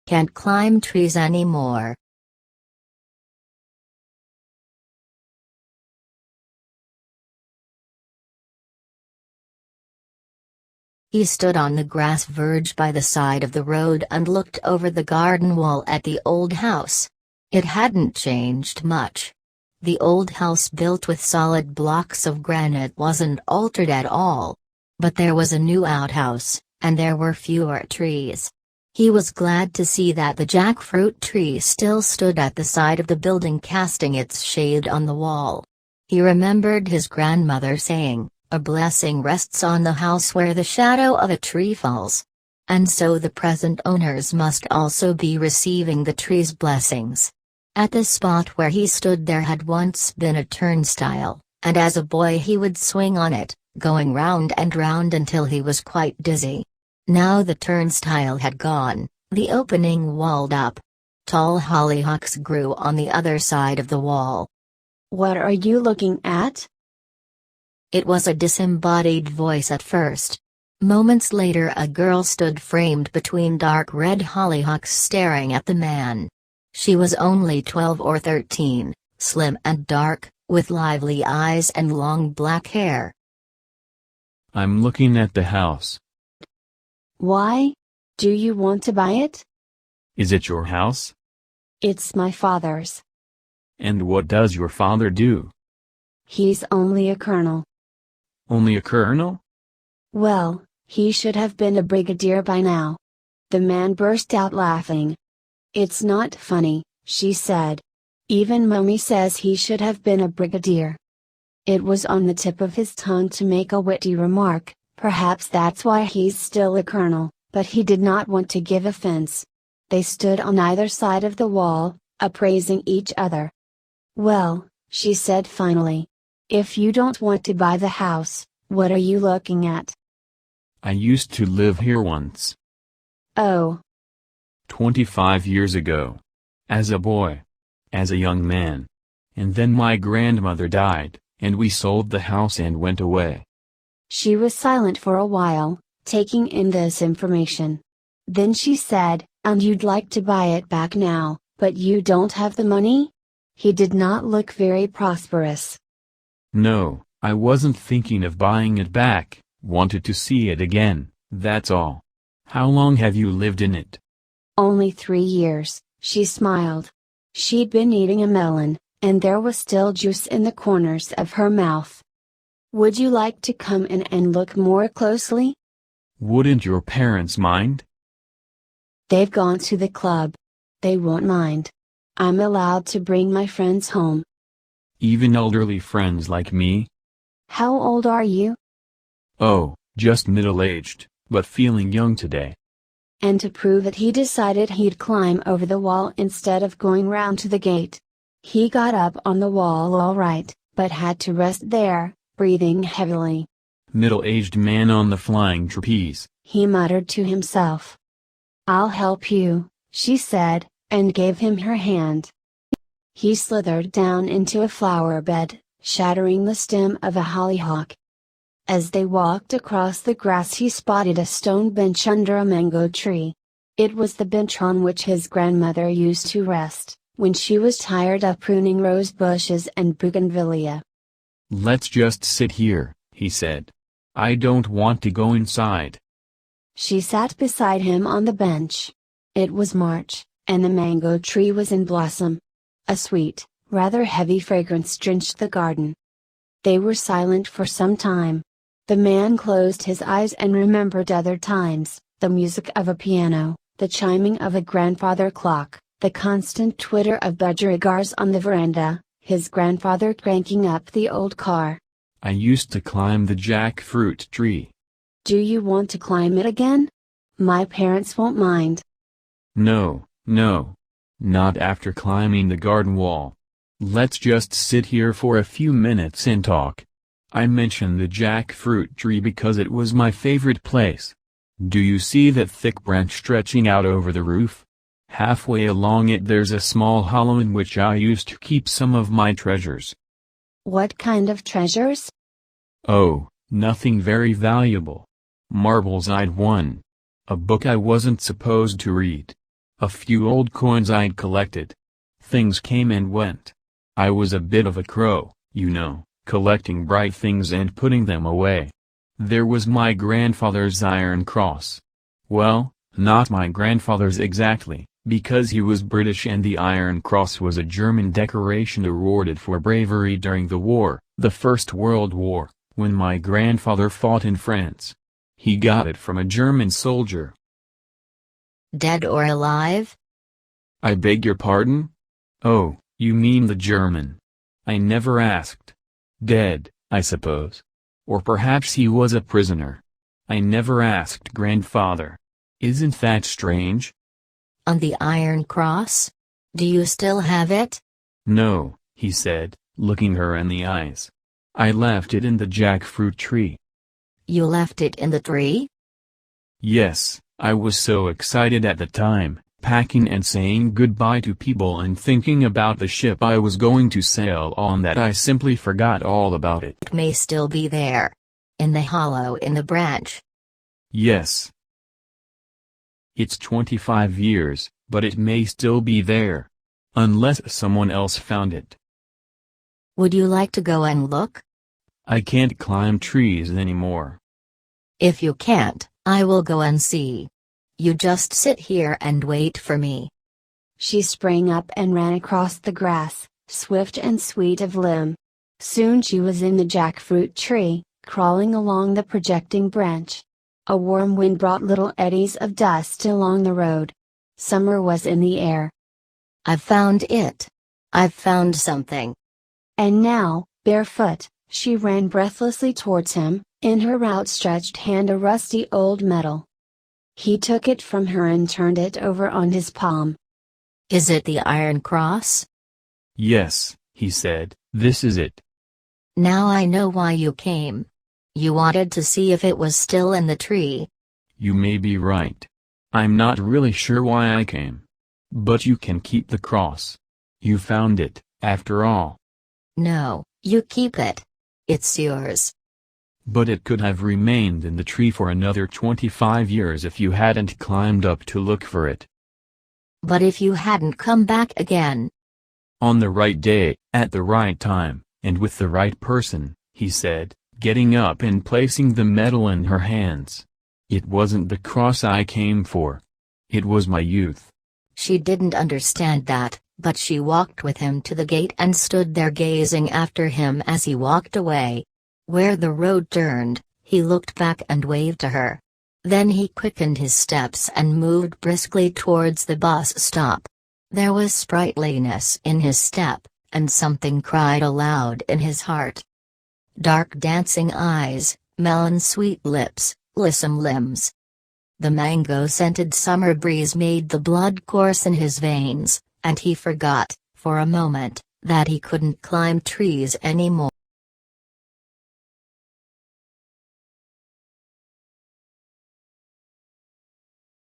Can't climb trees anymore. He stood on the grass verge by the side of the road and looked over the garden wall at the old house. It hadn't changed much. The old house built with solid blocks of granite wasn't altered at all. But there was a new outhouse, and there were fewer trees. He was glad to see that the jackfruit tree still stood at the side of the building, casting its shade on the wall. He remembered his grandmother saying, "A blessing rests on the house where the shadow of a tree falls." And so the present owners must also be receiving the tree's blessings. At the spot where he stood there had once been a turnstile, and as a boy he would swing on it, going round and round until he was quite dizzy. Now the turnstile had gone, the opening walled up. Tall hollyhocks grew on the other side of the wall. "What are you looking at?" It was a disembodied voice at first. Moments later a girl stood framed between dark red hollyhocks staring at the man. She was only 12 or 13, slim and dark, with lively eyes and long black hair. "I'm looking at the house." "Why? Do you want to buy it?" "Is it your house?" "It's my father's." "And what does your father do?" "He's only a colonel." "Only a colonel?" "Well, he should have been a brigadier by now." The man burst out laughing. "It's not funny," she said. "Even Mummy says he should have been a brigadier." It was on the tip of his tongue to make a witty remark, "Perhaps that's why he's still a colonel," but he did not want to give offense. They stood on either side of the wall, appraising each other. "Well," she said finally, "if you don't want to buy the house, what are you looking at?" "I used to live here once. "Oh." 25 years ago. As a boy. As a young man. And then my grandmother died, and we sold the house and went away." She was silent for a while, taking in this information. Then she said, "And you'd like to buy it back now, but you don't have the money?" He did not look very prosperous. "No, I wasn't thinking of buying it back, wanted to see it again, that's all. How long have you lived in it?" "Only 3 years," she smiled. She'd been eating a melon, and there was still juice in the corners of her mouth. "Would you like to come in and look more closely?" "Wouldn't your parents mind?" "They've gone to the club. They won't mind. I'm allowed to bring my friends home." "Even elderly friends like me?" "How old are you?" "Oh, just middle-aged, but feeling young today." And to prove it he decided he'd climb over the wall instead of going round to the gate. He got up on the wall all right, but had to rest there, breathing heavily. "Middle-aged man on the flying trapeze," he muttered to himself. "I'll help you," she said, and gave him her hand. He slithered down into a flower bed, shattering the stem of a hollyhock. As they walked across the grass he spotted a stone bench under a mango tree. It was the bench on which his grandmother used to rest, when she was tired of pruning rose bushes and bougainvillea. "Let's just sit here," he said. "I don't want to go inside." She sat beside him on the bench. It was March, and the mango tree was in blossom. A sweet, rather heavy fragrance drenched the garden. They were silent for some time. The man closed his eyes and remembered other times, the music of a piano, the chiming of a grandfather clock, the constant twitter of budgerigars on the veranda, his grandfather cranking up the old car. "I used to climb the jackfruit tree." "Do you want to climb it again? My parents won't mind." "No, no. Not after climbing the garden wall. Let's just sit here for a few minutes and talk. I mentioned the jackfruit tree because it was my favorite place. Do you see that thick branch stretching out over the roof? Halfway along it there's a small hollow in which I used to keep some of my treasures." "What kind of treasures?" "Oh, nothing very valuable. Marbles I'd won. A book I wasn't supposed to read. A few old coins I'd collected. Things came and went. I was a bit of a crow, you know, collecting bright things and putting them away. There was my grandfather's iron cross. Well, not my grandfather's exactly, because he was British and the Iron Cross was a German decoration awarded for bravery during the war, the First World War, when my grandfather fought in France. He got it from a German soldier. Dead or alive? I beg your pardon? Oh, you mean the German. I never asked. Dead, I suppose. Or perhaps he was a prisoner. I never asked grandfather. Isn't that strange? On the Iron Cross? Do you still have it? No, he said, looking her in the eyes. I left it in the jackfruit tree. You left it in the tree? Yes, I was so excited at the time, packing and saying goodbye to people and thinking about the ship I was going to sail on that I simply forgot all about it. It may still be there. In the hollow in the branch. Yes. It's 25 years, but it may still be there. Unless someone else found it. Would you like to go and look? I can't climb trees anymore. If you can't, I will go and see. You just sit here and wait for me. She sprang up and ran across the grass, swift and sweet of limb. Soon she was in the jackfruit tree, crawling along the projecting branch. A warm wind brought little eddies of dust along the road. Summer was in the air. I've found it. I've found something. And now, barefoot, she ran breathlessly towards him, in her outstretched hand a rusty old medal. He took it from her and turned it over on his palm. Is it the Iron Cross? Yes, he said, this is it. Now I know why you came. You wanted to see if it was still in the tree. You may be right. I'm not really sure why I came. But you can keep the cross. You found it, after all. No, you keep it. It's yours. But it could have remained in the tree for another 25 years if you hadn't climbed up to look for it. But if you hadn't come back again? On the right day, at the right time, and with the right person, he said, getting up and placing the medal in her hands. It wasn't the cross I came for. It was my youth. She didn't understand that, but she walked with him to the gate and stood there gazing after him as he walked away. Where the road turned, he looked back and waved to her. Then he quickened his steps and moved briskly towards the bus stop. There was sprightliness in his step, and something cried aloud in his heart. Dark dancing eyes, melon-sweet lips, lissom limbs. The mango-scented summer breeze made the blood course in his veins, and he forgot, for a moment, that he couldn't climb trees anymore.